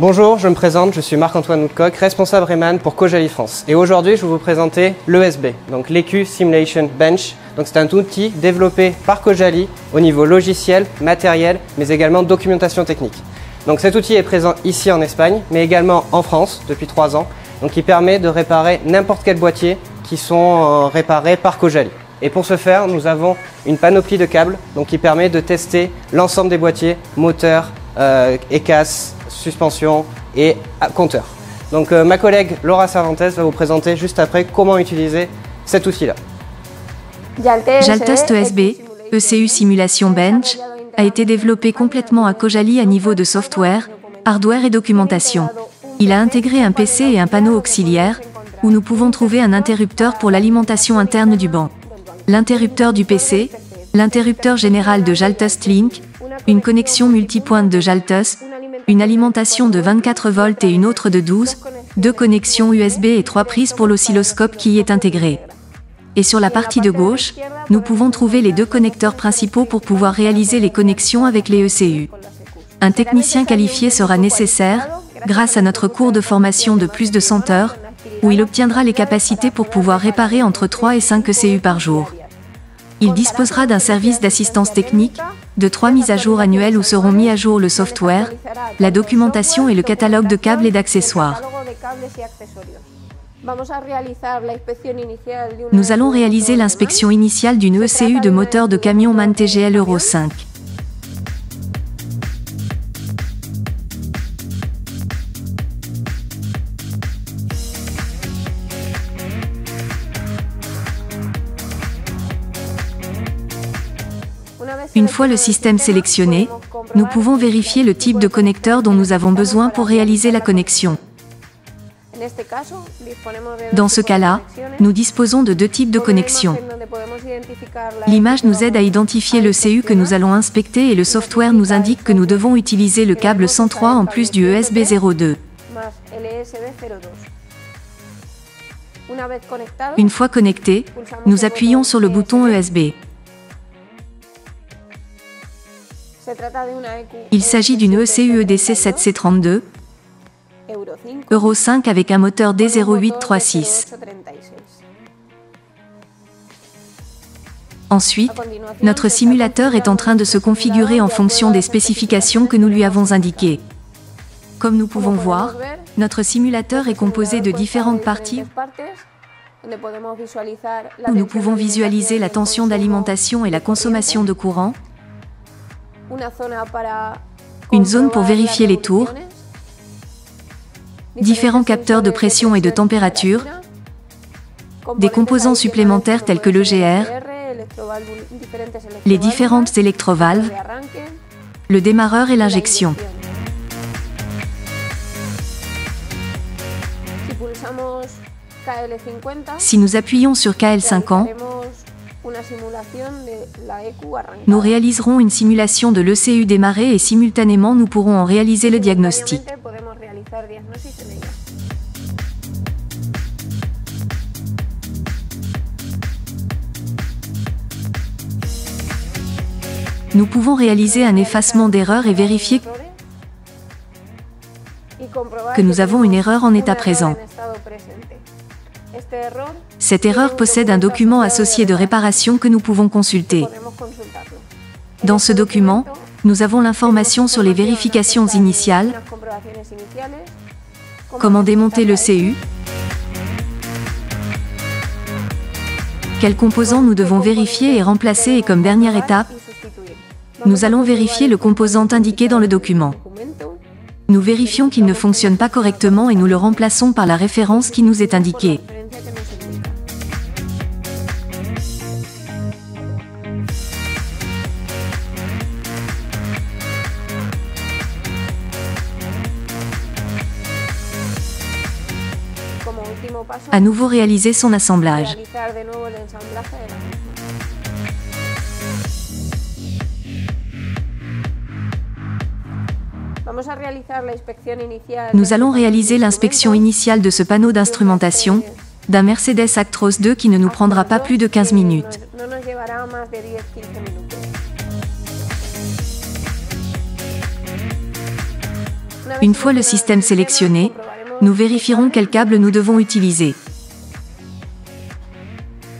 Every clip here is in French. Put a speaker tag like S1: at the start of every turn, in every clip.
S1: Bonjour, je me présente, je suis Marc-Antoine Houtcock, responsable Rayman pour Cojali France. Et aujourd'hui, je vais vous présenter l'ESB, donc l'EQ Simulation Bench. Donc c'est un outil développé par Cojali au niveau logiciel, matériel, mais également documentation technique. Donc cet outil est présent ici en Espagne, mais également en France depuis 3 ans. Donc il permet de réparer n'importe quel boîtier qui sont réparés par Cojali. Et pour ce faire, nous avons une panoplie de câbles donc qui permet de tester l'ensemble des boîtiers, moteurs, écasse, suspension et compteur. Donc ma collègue Laura Cervantes va vous présenter juste après comment utiliser cet outil-là.
S2: Jaltest ESB, ECU Simulation Bench, a été développé complètement à Cojali à niveau de software, hardware et documentation. Il a intégré un PC et un panneau auxiliaire, où nous pouvons trouver un interrupteur pour l'alimentation interne du banc, l'interrupteur du PC, l'interrupteur général de Jaltest Link, une connexion multipointe de Jaltest, une alimentation de 24 volts et une autre de 12, 2 connexions USB et 3 prises pour l'oscilloscope qui y est intégré. Et sur la partie de gauche, nous pouvons trouver les 2 connecteurs principaux pour pouvoir réaliser les connexions avec les ECU. Un technicien qualifié sera nécessaire, grâce à notre cours de formation de plus de 100 heures, où il obtiendra les capacités pour pouvoir réparer entre 3 et 5 ECU par jour. Il disposera d'un service d'assistance technique, de 3 mises à jour annuelles où seront mis à jour le software, la documentation et le catalogue de câbles et d'accessoires. Nous allons réaliser l'inspection initiale d'une ECU de moteur de camion MAN TGL Euro 5. Une fois le système sélectionné, nous pouvons vérifier le type de connecteur dont nous avons besoin pour réaliser la connexion. Dans ce cas-là, nous disposons de 2 types de connexions. L'image nous aide à identifier l'ECU que nous allons inspecter et le software nous indique que nous devons utiliser le câble 103 en plus du ESB 02. Une fois connecté, nous appuyons sur le bouton ESB. Il s'agit d'une ECU EDC 7C32, Euro 5 avec un moteur D0836. Ensuite, notre simulateur est en train de se configurer en fonction des spécifications que nous lui avons indiquées. Comme nous pouvons voir, notre simulateur est composé de différentes parties où nous pouvons visualiser la tension d'alimentation et la consommation de courant, une zone pour vérifier les tours, différents capteurs de pression et de température, des composants supplémentaires tels que le GR, les différentes électrovalves, le démarreur et l'injection. Si nous appuyons sur KL50, nous réaliserons une simulation de l'ECU démarré et simultanément nous pourrons en réaliser le diagnostic. Nous pouvons réaliser un effacement d'erreur et vérifier que nous avons une erreur en état présent. Cette erreur possède un document associé de réparation que nous pouvons consulter. Dans ce document, nous avons l'information sur les vérifications initiales, comment démonter l'ECU, quels composants nous devons vérifier et remplacer et comme dernière étape, nous allons vérifier le composant indiqué dans le document. Nous vérifions qu'il ne fonctionne pas correctement et nous le remplaçons par la référence qui nous est indiquée. À nouveau réaliser son assemblage. Nous allons réaliser l'inspection initiale de ce panneau d'instrumentation, d'un Mercedes Actros 2 qui ne nous prendra pas plus de 15 minutes. Une fois le système sélectionné, nous vérifierons quel câble nous devons utiliser.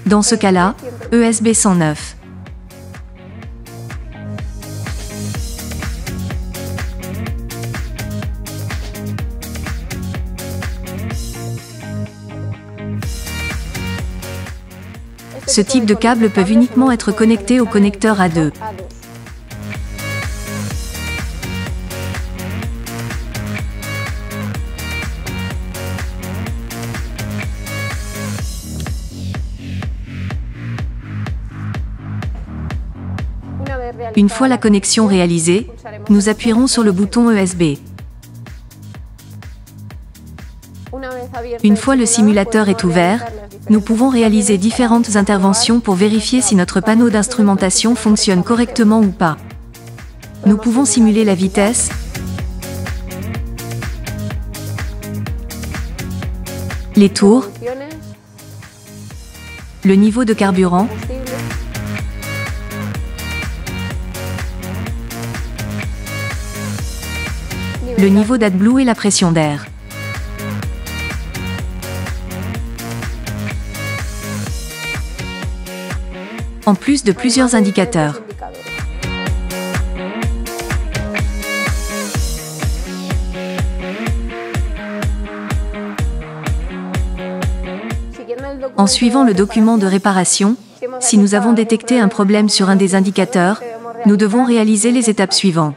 S2: Dans ce cas-là, ESB 109. Ce type de câbles peuvent uniquement être connectés au connecteur A2. Une fois la connexion réalisée, nous appuierons sur le bouton ESB. Une fois le simulateur est ouvert, nous pouvons réaliser différentes interventions pour vérifier si notre panneau d'instrumentation fonctionne correctement ou pas. Nous pouvons simuler la vitesse, les tours, le niveau de carburant, le niveau d'AdBlue et la pression d'air. En plus de plusieurs indicateurs. En suivant le document de réparation, si nous avons détecté un problème sur un des indicateurs, nous devons réaliser les étapes suivantes.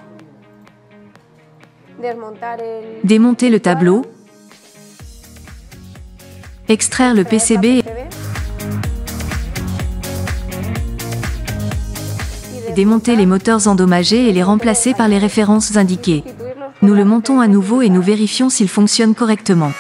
S2: Démonter le tableau, extraire le PCB et démonter les moteurs endommagés et les remplacer par les références indiquées. Nous le montons à nouveau et nous vérifions s'il fonctionne correctement.